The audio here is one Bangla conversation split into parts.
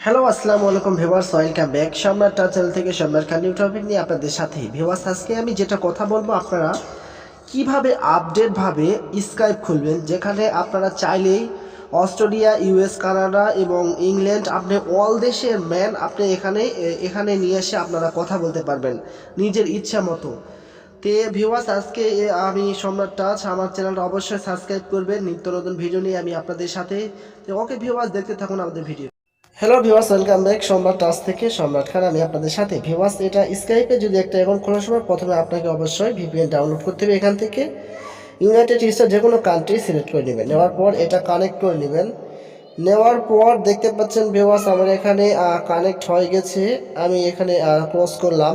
হ্যালো আসসালামু আলাইকুম ভিউয়ার্স, ওয়েলকাম ব্যাক সম্রাট চ্যানেল থেকে সম্রাট খান নিউ টপিক নিয়ে আপনাদের সাথে। ভিউয়ার্স, আজকে আমি যেটা কথা বলবো, আপনারা কিভাবে আপডেটভাবে স্কাইপ খুলবেন, যেখানে আপনারা চাইলেই অস্ট্রেলিয়া, ইউএস, কানাডা এবং ইংল্যান্ড, আপনি অল দেশের ম্যান আপনি এখানে নিয়ে এসে আপনারা কথা বলতে পারবেন নিজের ইচ্ছা মতো। তে ভিউয়ার্স, আজকে আমি সম্রাট টাচ, আমার চ্যানেলটা অবশ্যই সাবস্ক্রাইব করবেন। নিত্য নতুন ভিডিও নিয়ে আমি আপনাদের সাথে। তো ওকে ভিউয়ার্স, দেখতে থাকুন আমাদের video. Hello viewers, welcome back সম্রাট টাচ থেকে সম্রাট খান আমি আপনাদের সাথে। ভিউয়ার্স, এটা স্কাইপে যদি একটা অ্যাকাউন্ট খোলার সময় প্রথমে আপনাকে অবশ্যই ভিপিএন ডাউনলোড করতে হবে। এখান থেকে ইউনাইটেড স্টেটস যে কোনো কান্ট্রি সিলেক্ট করে নেবেন। নেওয়ার পর এটা কানেক্ট করে নেবেন। নেওয়ার পর দেখতে পাচ্ছেন ভিউয়ার্স, আমার এখানে কানেক্ট হয়ে গেছে। আমি এখানে ক্লোজ করলাম।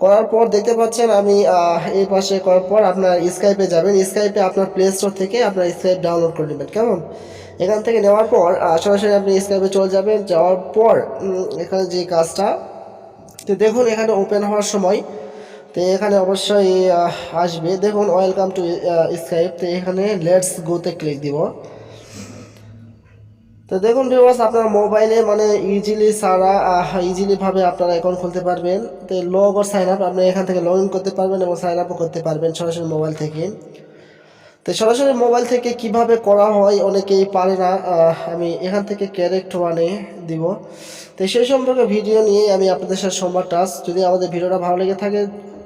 করার পর দেখতে পাচ্ছেন আমি এই পাশে করার পর আপনার স্কাইপে যাবেন। স্কাইপে আপনার প্লে স্টোর থেকে আপনার স্কাইপ ডাউনলোড করে নেবেন। কেমন? এখান থেকে নেওয়ার পর সরাসরি আপনি স্কাইপে চলে যাবেন। যাওয়ার পর এখানে যে কাজটা, তো দেখুন এখানে ওপেন হওয়ার সময় তো এখানে অবশ্যই আসবে, দেখুন ওয়েলকাম টু স্কাইপ। তো এখানে লেটস গোতে ক্লিক দিব। তো দেখুন ভিউয়ার্স, আপনার মোবাইলে মানে ইজিলিভাবে আপনারা অ্যাকাউন্ট খুলতে পারবেন। তো লগ আর সাইন আপ, আপনি এখান থেকে লগ ইন করতে পারবেন এবং সাইন আপও করতে পারবেন সরাসরি মোবাইল থেকে। তো সরাসরি মোবাইল থেকে কিভাবে করা হয় অনেকেই পারে না, আমি এখান থেকে ক্যারেক্ট ওয়ানে দিব। তো সেই সম্পর্কে ভিডিও নিয়ে আমি আপনাদের সাথে সোমবার টাচ। যদি আমাদের ভিডিওটা ভালো লেগে থাকে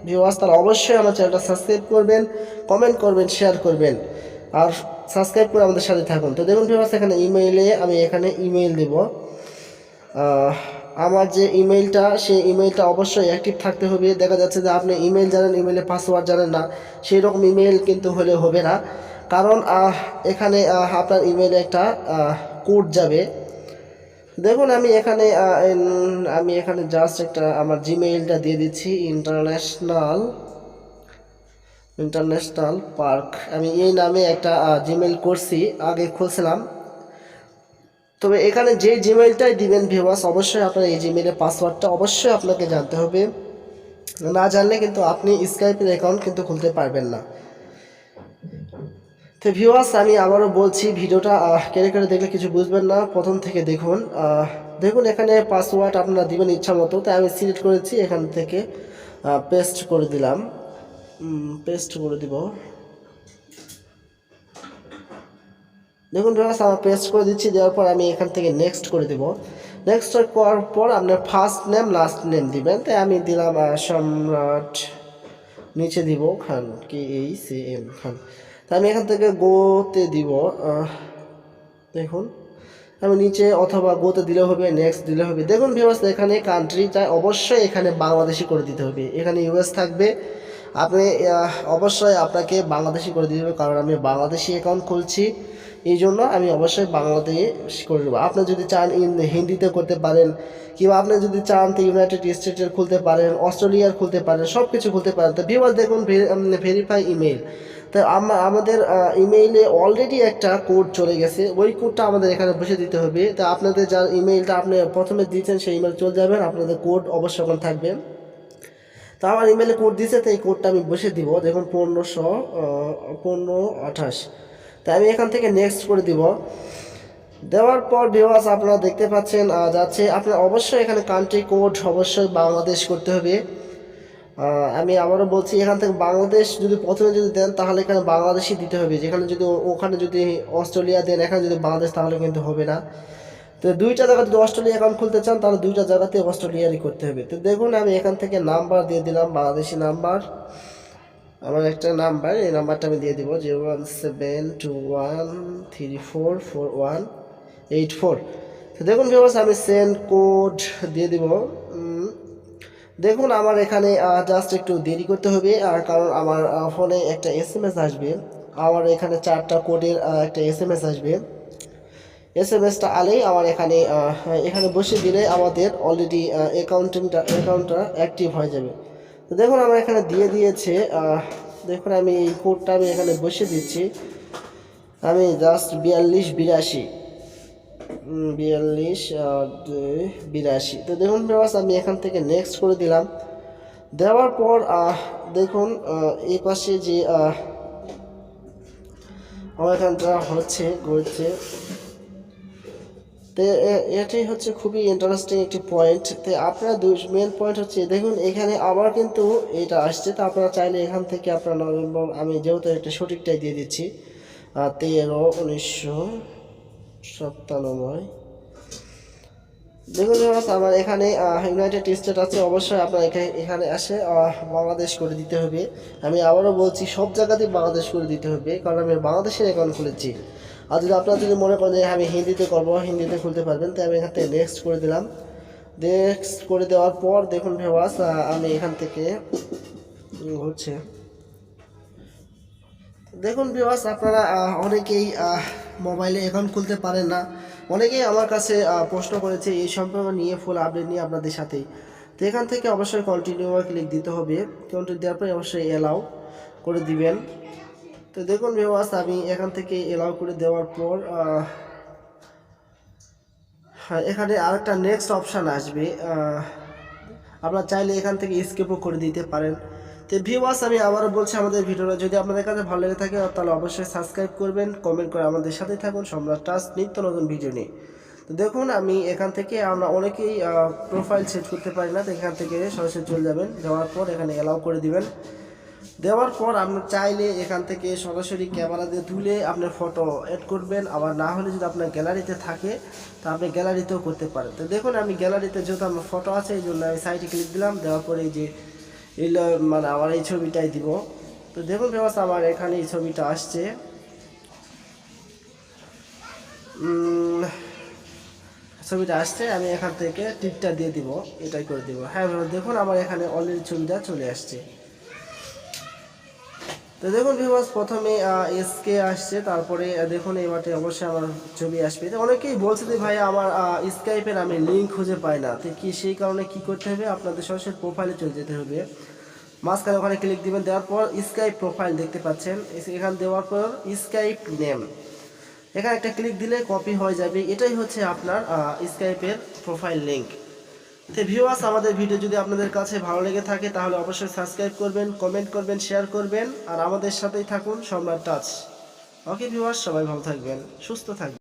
ভিউয়ার্স, তাহলে অবশ্যই আমার চ্যানেলটা সাবস্ক্রাইব করবেন, কমেন্ট করবেন, শেয়ার করবেন আর সাবস্ক্রাইব করে আমাদের সাথে থাকুন। তো দেখুন ভিউয়ার্স, এখানে আমি এখানে ইমেইল দেব। আমার যে ইমেইলটা, সেই ইমেইলটা অবশ্যই অ্যাক্টিভ থাকতে হবে। দেখা যাচ্ছে যে আপনি ইমেইল জানেন, ইমেইলে পাসওয়ার্ড জানেন না, সেই রকম ইমেইল কিন্তু হলে হবে না। কারণ এখানে আপনার ইমেইলে একটা কোড যাবে। দেখুন আমি এখানে জাস্ট একটা আমার জিমেইলটা দিয়ে দিচ্ছি, ইন্টারন্যাশনাল পার্ক। আমি এই নামে একটা জিমেইল করছি, আগে খুলছিলাম। তবে এখানে যে জিমেইলটাই দিবেন ভিউয়ার্স, অবশ্যই আপনার এই জিমেইলের পাসওয়ার্ডটা অবশ্যই আপনাকে জানতে হবে। না জানলে কিন্তু আপনি স্কাইপের অ্যাকাউন্ট কিন্তু খুলতে পারবেন না। তো ভিউয়ার্স, আমি আবারও বলছি, ভিডিওটা কেড়ে কেড়ে দেখলে কিছু বুঝবেন না, প্রথম থেকে দেখুন। দেখুন এখানে পাসওয়ার্ড আপনারা দিবেন ইচ্ছা মতো। তাই আমি সিলেক্ট করেছি, এখান থেকে পেস্ট করে দিলাম, পেস্ট করে দিব। দেখুন ভিউয়ার্স, আমার পেস্ট করে দিচ্ছি। দেওয়ার পর আমি এখান থেকে নেক্সট করে দেব। নেক্সট করার পর আপনার ফার্স্ট নেম লাস্ট নেম দিবেন। তাই আমি দিলাম সম্রাট, নিচে দিব খান, KACM খান। তাই আমি এখান থেকে গোতে দিব। দেখুন আমি নিচে অথবা গোতে দিলে হবে, নেক্সট দিলে হবে। দেখুন ভিউয়ার্স, এখানে কান্ট্রিটা অবশ্যই এখানে বাংলাদেশি করে দিতে হবে। এখানে ইউএস থাকবে, আপনি অবশ্যই আপনাকে বাংলাদেশি করে দিতে হবে, কারণ আমি বাংলাদেশি অ্যাকাউন্ট খুলছি, এই জন্য আমি অবশ্যই বাংলাদেশ করে দেবো। আপনি যদি চান হিন্দিতে করতে পারেন, কিংবা আপনি যদি চান তো ইউনাইটেড স্টেটের খুলতে পারেন, অস্ট্রেলিয়ার খুলতে পারেন, সব কিছু খুলতে পারেন। তো ভিউয়ার্স দেখুন, ভেরিফাই ইমেইল। তো আমাদের ইমেইলে অলরেডি একটা কোড চলে গেছে, ওই কোডটা আমাদের এখানে বসে দিতে হবে। তো আপনাদের যার ইমেইলটা আপনি প্রথমে দিয়েছেন সেই ইমেল চলে যাবেন, আপনাদের কোড অবশ্যই ওখানে থাকবে। তো আমার ইমেলে কোড দিয়েছে, তো এই কোডটা আমি বসে দিব। দেখুন 1528। তাই আমি এখান থেকে নেক্সট করে দিব। দেওয়ার পর ভিউয়ার্স, আপনারা দেখতে পাচ্ছেন যাচ্ছে, আপনার অবশ্যই এখানে কান্ট্রি কোড অবশ্যই বাংলাদেশ করতে হবে। আমি আবারও বলছি, এখান থেকে বাংলাদেশ যদি প্রথমে যদি দেন তাহলে এখানে বাংলাদেশই দিতে হবে। যেখানে যদি ওখানে যদি অস্ট্রেলিয়া দেন, এখানে যদি বাংলাদেশ, তাহলে কিন্তু হবে না। তো দুইটা জায়গা যদি অস্ট্রেলিয়া অ্যাকাউন্ট খুলতে চান তাহলে দুইটা জায়গাতে অস্ট্রেলিয়ারই করতে হবে। তো দেখুন আমি এখান থেকে নাম্বার দিয়ে দিলাম, বাংলাদেশি নাম্বার, আমার একটা নাম্বার, এই নাম্বারটা আমি দিয়ে দিব 01721344184। তো দেখুন ভিউয়ার্স, আমি সেন্ড কোড দিয়ে দিব। দেখুন আমার এখানে জাস্ট একটু দেরি করতে হবে, কারণ আমার ফোনে একটা SMS আসবে। আমার এখানে 4টা কোডের একটা SMS আসবে। SMSটা আলেই আমার এখানে বসে দিলে আমাদের অলরেডি অ্যাকাউন্টটা অ্যাক্টিভ হয়ে যাবে। তো দেখুন আমার এখানে দিয়ে দিয়েছে। দেখুন আমি এই কোডটা আমি এখানে বসে দিচ্ছি। আমি জাস্ট 4282। তো দেখুন ভিউয়ার্স, আমি এখান থেকে নেক্সট করে দিলাম। দেওয়ার পর দেখুন এই পাশে যে আমার এখানটা ঘুরছে। তো এটাই হচ্ছে খুবই ইন্টারেস্টিং একটি পয়েন্ট। তো আপনার মেন পয়েন্ট হচ্ছে দেখুন এখানে আবার কিন্তু এটা আসছে। তো আপনারা চাইলে এখান থেকে আপনার নভেম্বর, আমি যেহেতু একটা সঠিকটাই দিয়ে দিচ্ছি, 13/1997। দেখুন আমার এখানে ইউনাইটেড স্টেট আছে, অবশ্যই আপনার এখানে আসে বাংলাদেশ করে দিতে হবে। আমি আবারও বলছি সব জায়গাতেই বাংলাদেশ করে দিতে হবে, কারণ আমি বাংলাদেশের অ্যাকাউন্ট খুলেছি। আর যদি আপনারা যদি মনে করেন যে আমি হিন্দিতে করবো, হিন্দিতে খুলতে পারবেন। তাই আমি এখান থেকে নেক্সট করে দিলাম। নেক্সট করে দেওয়ার পর দেখুন ভিউয়ার্স, আমি এখান থেকে হচ্ছে দেখুন ভিউয়ার্স, আপনারা অনেকেই মোবাইলে অ্যাকাউন্ট খুলতে পারেন না। অনেকেই আমার কাছে প্রশ্ন করেছে এই সম্পর্ক নিয়ে, ফুল আপডেট নিয়ে আপনাদের সাথেই। তো এখান থেকে অবশ্যই কন্টিনিউ ক্লিক দিতে হবে। কন্টিনিউ দেওয়ার পরে অবশ্যই এলাও করে দিবেন। তো দেখুন ভিউয়ার্স, আমি এখান থেকে এলাও করে দেওয়ার পর এখানে আরেকটা নেক্সট অপশান আসবে। আপনারা চাইলে এখান থেকে স্কিপও করে দিতে পারেন। তো ভিউয়ার্স, আমি আবারও বলছি, আমাদের ভিডিওটা যদি আপনাদের কাছে ভালো লেগে থাকে তাহলে অবশ্যই সাবস্ক্রাইব করবেন, কমেন্ট করে আমাদের সাথেই থাকুন সম্রাট টাচ নিত্য নতুন ভিডিও নিয়ে। তো দেখুন আমি এখান থেকে, আমরা অনেকেই প্রোফাইল সেট করতে পারি না, তো এখান থেকে সরাসরি চলে যাবেন। যাওয়ার পর এখানে অ্যালাউ করে দিবেন। দেওয়ার পর আপনি চাইলে এখান থেকে সরাসরি ক্যামেরা দিয়ে তুলে আপনার ফটো অ্যাড করবেন, আবার না হলে যদি আপনার গ্যালারিতে থাকে তা আপনি গ্যালারিতেও করতে পারেন। তো দেখুন আমি গ্যালারিতে যেহেতু আমার ফটো আছে এই জন্য আমি সাইডে ক্লিক দিলাম। দেওয়ার পরে এই যে মানে আমার এই ছবিটাই দিব। তো দেখুন ব্যবস্থা আমার এখানে এই ছবিটা আসছে। ছবিটা আসছে, আমি এখান থেকে টিপটা দিয়ে দিব, এটাই করে দিব। হ্যাঁ দেখুন আমার এখানে অলরেডি ছবিটা চলে আসছে। তো দেখুন ভিউয়ার্স, প্রথমে এসকে আসছে, তারপরে দেখুন এবারে অবশ্যই আমার ছবি আসবে। তো অনেকেই বলছে যে ভাই আমার স্কাইপের আমি লিঙ্ক খুঁজে পাই না। তো কি সেই কারণে কি করতে হবে, আপনাদের সরাসরি প্রোফাইলে চলে যেতে হবে। মাঝখানে ওখানে ক্লিক দিবেন, দেওয়ার পর স্কাইপ প্রোফাইল দেখতে পাচ্ছেন, এখানে দেওয়ার পর স্কাইপ নেম এখানে একটা ক্লিক দিলে কপি হয়ে যাবে। এটাই হচ্ছে আপনার স্কাইপের প্রোফাইল লিঙ্ক। তো ভিউয়ার্স, আমাদের ভিডিও যদি আপনাদের কাছে ভালো লেগে থাকে তাহলে অবশ্যই সাবস্ক্রাইব করবেন, কমেন্ট করবেন, শেয়ার করবেন, আর আমাদের সাথেই থাকুন সম্রাট টাচ। ওকে ভিউয়ার্স, সবাই ভালো থাকবেন, সুস্থ থাকবেন।